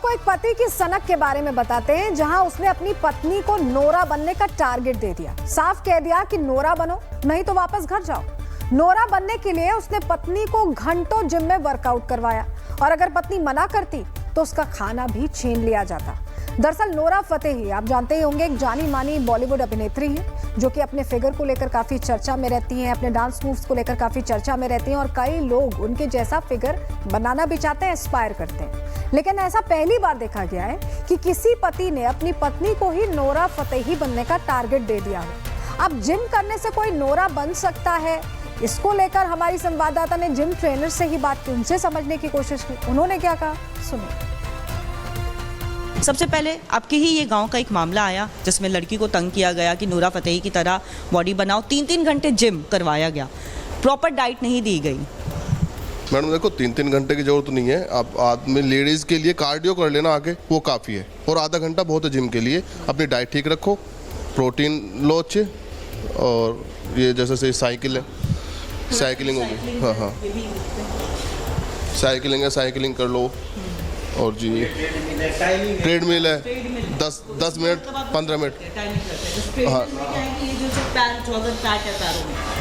आपको एक पति की सनक के बारे में बताते हैं, जहां उसने अपनी पत्नी को नोरा बनने का टारगेट दे दिया। साफ कह दिया कि नोरा बनो, नहीं तो वापस घर जाओ। नोरा बनने के लिए उसने पत्नी को घंटों जिम में वर्कआउट करवाया और अगर पत्नी मना करती तो उसका खाना भी छीन लिया जाता। दरअसल नोरा फतेही आप जानते ही होंगे, एक जानी मानी बॉलीवुड अभिनेत्री है जो कि अपने फिगर को लेकर काफी चर्चा में रहती हैं, अपने डांस मूव्स को लेकर काफी चर्चा में रहती हैं और कई लोग उनके जैसा फिगर बनाना भी चाहते हैं, एस्पायर करते हैं। लेकिन ऐसा पहली बार देखा गया है कि किसी पति ने अपनी पत्नी को ही नोरा फतेही बनने का टारगेट दे दिया हो। अब जिम करने से कोई नोरा बन सकता है, इसको लेकर हमारी संवाददाता ने जिम ट्रेनर से ही बात की, उनसे समझने की कोशिश की। उन्होंने क्या कहा, सुनिए। सबसे पहले आपके ही ये गांव का एक मामला आया जिसमें लड़की को तंग किया गया कि नोरा फतेही की तरह बॉडी बनाओ। 3-3 घंटे जिम करवाया गया, प्रॉपर डाइट नहीं दी गई। मैडम देखो, 3-3 घंटे की जरूरत नहीं है। आप आदमी लेडीज़ के लिए कार्डियो कर लेना आगे, वो काफ़ी है, और आधा घंटा बहुत है जिम के लिए। अपनी डाइट ठीक रखो, प्रोटीन लो अच्छे, और ये जैसे साइकिल है, साइकिलिंग होगी, हाँ, साइकिलिंग है, साइकिलिंग कर लो। और जी ट्रेडमिल है, 10 मिनट 15 मिनट, हाँ,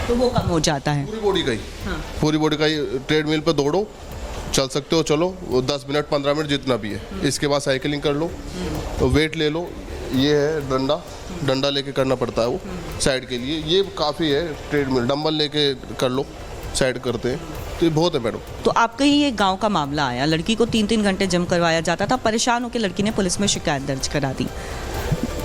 तो वो कम हो जाता है। पूरी बॉडी का ही ट्रेडमिल पे दौड़ो, चल सकते हो चलो, 10 मिनट 15 मिनट जितना भी है। इसके बाद साइकिलिंग कर लो, तो वेट ले लो, ये है डंडा लेके करना पड़ता है वो साइड के लिए, ये काफ़ी है। ट्रेडमिल डंबल लेके कर लो, साइड करते हैं, तो ये बहुत है मैडम। तो आपके ही एक गांव का मामला आया, लड़की को 3-3 घंटे जिम करवाया जाता था। परेशान होकर लड़की ने पुलिस में शिकायत दर्ज करा दी।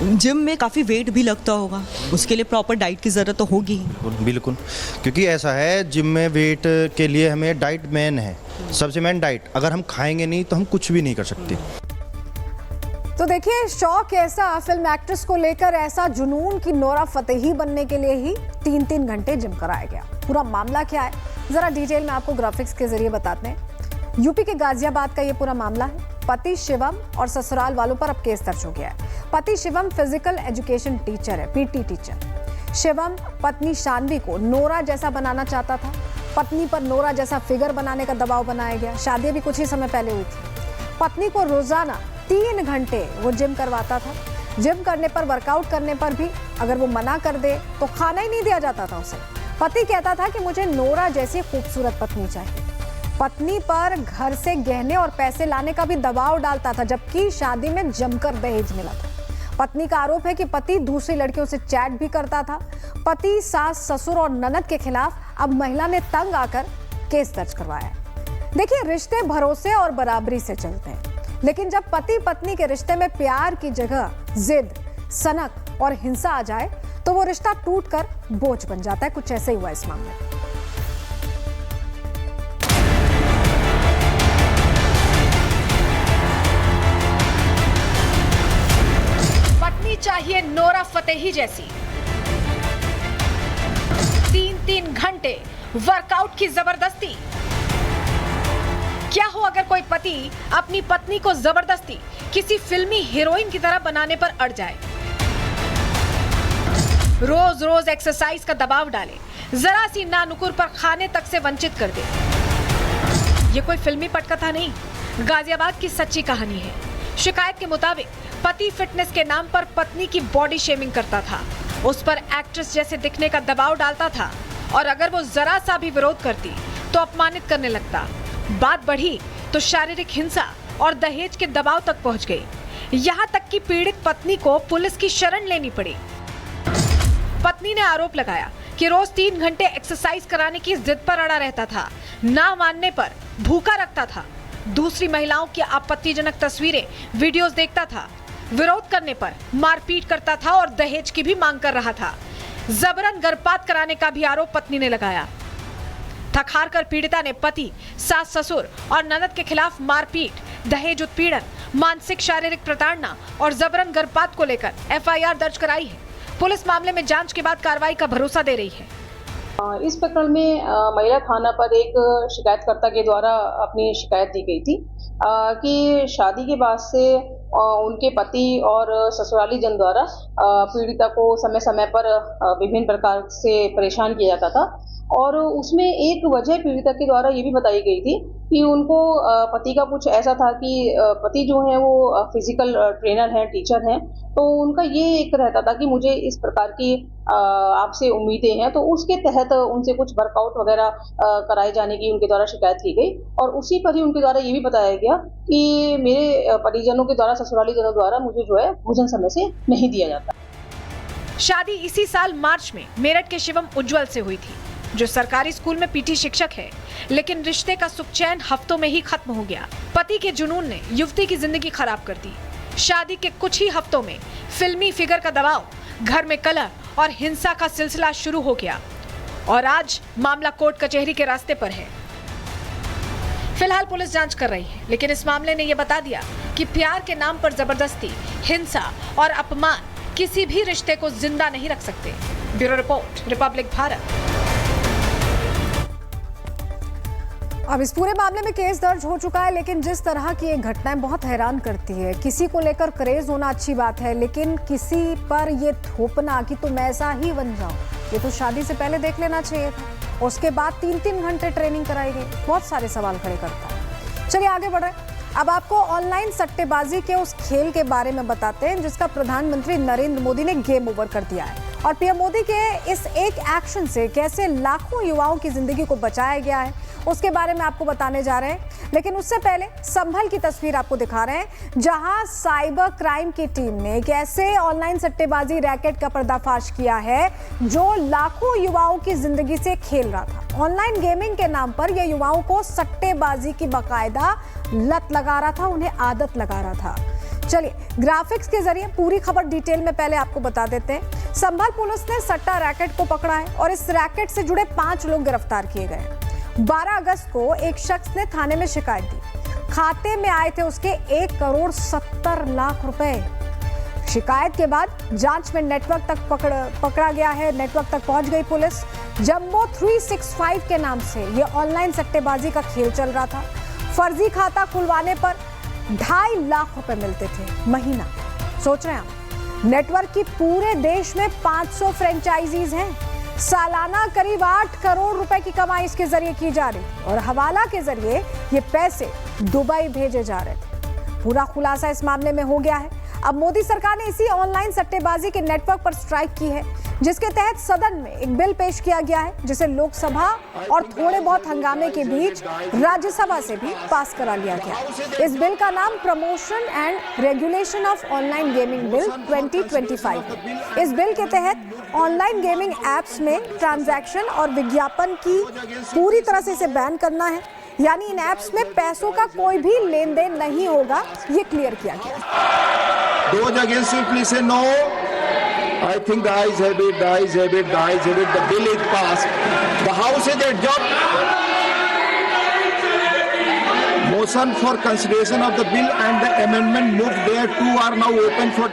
जिम में काफ़ी वेट भी लगता होगा, उसके लिए प्रॉपर डाइट की ज़रूरत तो होगी। बिल्कुल, क्योंकि ऐसा है जिम में वेट के लिए हमें डाइट मेन है, सबसे मेन डाइट। अगर हम खाएंगे नहीं तो हम कुछ भी नहीं कर सकते। तो देखिए, शौक ऐसा फिल्म एक्ट्रेस को लेकर, ऐसा जुनून कि नोरा फतेही बनने के लिए ही 3-3 घंटे जिम कराया गया। पूरा मामला क्या है जरा डिटेल में आपको ग्राफिक्स के जरिए बताते हैं। यूपी के गाजियाबाद का ये पूरा मामला है। पति शिवम और ससुराल वालों पर अब केस दर्ज हो गया है। पति शिवम फिजिकल एजुकेशन टीचर है, पीटी टीचर। शिवम पत्नी शानवी को नोरा जैसा बनाना चाहता था। पत्नी पर नोरा जैसा फिगर बनाने का दबाव बनाया गया। शादी भी कुछ ही समय पहले हुई थी। पत्नी को रोजाना 3 घंटे वो जिम करवाता था। जिम करने पर, वर्कआउट करने पर भी अगर वो मना कर दे तो खाना ही नहीं दिया जाता था उसे। पति कहता था कि मुझे नोरा जैसी खूबसूरत पत्नी चाहिए। पत्नी पर घर से गहने और पैसे लाने का भी दबाव डालता था, जबकि शादी में जमकर दहेज मिला था। पत्नी का आरोप है कि पति दूसरी लड़कियों से चैट भी करता था। पति, सास, ससुर और ननद के खिलाफ अब महिला ने तंग आकर केस दर्ज करवाया है। देखिए, रिश्ते भरोसे और बराबरी से चलते हैं, लेकिन जब पति पत्नी के रिश्ते में प्यार की जगह जिद, सनक और हिंसा आ जाए तो वो रिश्ता टूटकर बोझ बन जाता है। कुछ ऐसे ही हुआ इस मामले में। पत्नी चाहिए नोरा फतेही जैसी। 3-3 घंटे वर्कआउट की जबरदस्ती। क्या हो अगर कोई पति अपनी पत्नी को जबरदस्ती किसी फिल्मी हीरोइन की तरह बनाने पर अड़ जाए, रोज रोज एक्सरसाइज का दबाव डाले, जरा सी नानुकुर पर खाने तक से वंचित कर दे। ये कोई फिल्मी पटकथा नहीं, गाजियाबाद की सच्ची कहानी है। शिकायत के मुताबिक पति फिटनेस के नाम पर पत्नी की बॉडी शेमिंग करता था, उस पर एक्ट्रेस जैसे दिखने का दबाव डालता था और अगर वो जरा सा भी विरोध करती तो अपमानित करने लगता। बात बढ़ी तो शारीरिक हिंसा और दहेज के दबाव तक पहुंच गई। यहाँ तक कि पीड़ित पत्नी को पुलिस की शरण लेनी पड़ी। पत्नी ने आरोप लगाया कि रोज 3 घंटे एक्सरसाइज कराने की जिद पर अड़ा रहता था, ना मानने पर भूखा रखता था, दूसरी महिलाओं की आपत्तिजनक तस्वीरें, वीडियोस देखता था, विरोध करने पर मारपीट करता था और दहेज की भी मांग कर रहा था। जबरन गर्भपात कराने का भी आरोप पत्नी ने लगाया। थक हार कर पीड़िता ने पति, सास, ससुर और ननद के खिलाफ मारपीट, दहेज उत्पीड़न, मानसिक शारीरिक प्रताड़ना और जबरन गर्भपात को लेकर FIR दर्ज कराई है। पुलिस मामले में जांच के बाद कार्रवाई का भरोसा दे रही है। इस प्रकरण में महिला थाना पर एक शिकायतकर्ता के द्वारा अपनी शिकायत दी गई थी कि शादी के बाद से उनके पति और ससुराली जन द्वारा पीड़िता को समय समय पर विभिन्न प्रकार से परेशान किया जाता था और उसमें एक वजह पीड़िता के द्वारा ये भी बताई गई थी कि उनको पति का कुछ ऐसा था कि पति जो है वो फिजिकल ट्रेनर हैं, टीचर हैं, तो उनका ये एक रहता था कि मुझे इस प्रकार की आपसे उम्मीदें हैं, तो उसके तहत उनसे कुछ वर्कआउट वगैरह कराए जाने की उनके द्वारा शिकायत की गई और उसी पर ही उनके द्वारा ये भी बताया गया कि मेरे परिजनों के द्वारा, ससुराली जनों द्वारा मुझे जो है भोजन समय से नहीं दिया जाता। शादी इसी साल मार्च में मेरठ के शिवम उज्जवल से हुई थी, जो सरकारी स्कूल में पीटी शिक्षक है, लेकिन रिश्ते का सुख चैन हफ्तों में ही खत्म हो गया। पति के जुनून ने युवती की जिंदगी खराब कर दी। शादी के कुछ ही हफ्तों में फिल्मी फिगर का दबाव, घर में कलह और हिंसा का सिलसिला शुरू हो गया और आज मामला कोर्ट कचहरी के रास्ते पर है। फिलहाल पुलिस जांच कर रही है, लेकिन इस मामले ने यह बता दिया कि प्यार के नाम पर जबरदस्ती, हिंसा और अपमान किसी भी रिश्ते को जिंदा नहीं रख सकते। Bureau report, Republic Bharat. अब इस पूरे मामले में केस दर्ज हो चुका है, लेकिन जिस तरह की ये घटनाएं बहुत हैरान करती है। किसी को लेकर क्रेज होना अच्छी बात है, लेकिन किसी पर ये थोपना कि तुम ऐसा ही बन जाओ, ये तो शादी से पहले देख लेना चाहिए था। उसके बाद 3-3 घंटे ट्रेनिंग कराई गई, बहुत सारे सवाल खड़े करता है। चलिए आगे बढ़े। अब आपको ऑनलाइन सट्टेबाजी के उस खेल के बारे में बताते हैं जिसका प्रधानमंत्री नरेंद्र मोदी ने गेम ओवर कर दिया है और पीएम मोदी के इस एक एक्शन से कैसे लाखों युवाओं की जिंदगी को बचाया गया है, उसके बारे में आपको बताने जा रहे हैं। लेकिन उससे पहले संभल की तस्वीर आपको दिखा रहे हैं, जहां साइबर क्राइम की टीम ने एक ऐसे ऑनलाइन सट्टेबाजी रैकेट का पर्दाफाश किया है जो लाखों युवाओं की जिंदगी से खेल रहा था। ऑनलाइन गेमिंग के नाम पर यह युवाओं को सट्टेबाजी की बाकायदा लत लगा रहा था, उन्हें आदत लगा रहा था। चलिए ग्राफिक्स के जरिए पूरी खबर डिटेल में पहले आपको बता देते हैं। संभल पुलिस ने सट्टा रैकेट को पकड़ा है और इस रैकेट से जुड़े 5 लोग गिरफ्तार किए गए। 12 अगस्त को एक शख्स ने थाने में शिकायत दी। खाते में आए थे उसके 1,70,00,000 रुपए। शिकायत के बाद जांच में नेटवर्क तक पकड़ा गया है, नेटवर्क तक पहुंच गई पुलिस। जंबो 365 के नाम से यह ऑनलाइन सट्टेबाजी का खेल चल रहा था। फर्जी खाता खुलवाने पर 2.5 लाख रुपए मिलते थे महीना। सोच रहे हैं आप, नेटवर्क की पूरे देश में 500 फ्रेंचाइजीज हैं। सालाना करीब 8 करोड़ रुपए की कमाई इसके जरिए की जा रही और हवाला के जरिए ये पैसे दुबई भेजे जा रहे थे। पूरा खुलासा इस मामले में हो गया है। अब मोदी सरकार ने इसी ऑनलाइन सट्टेबाजी के नेटवर्क पर स्ट्राइक की है, जिसके तहत सदन में एक बिल पेश किया गया है, जिसे लोकसभा और थोड़े बहुत हंगामे के बीच राज्यसभा से भी पास करा लिया गया। इस बिल का नाम promotion and regulation of online gaming bill 2025 है। इस बिल के तहत ऑनलाइन गेमिंग एप्स में ट्रांजैक्शन और विज्ञापन की पूरी तरह से इसे बैन करना है, यानी इन एप्स में पैसों का कोई भी लेन देन नहीं होगा, ये क्लियर किया गया। Those against simply say no. I think the ayes have it, the ayes have it, the ayes have it. The bill is passed. The House is adjourned. Motion for consideration of the bill and the amendment moved thereto are now open for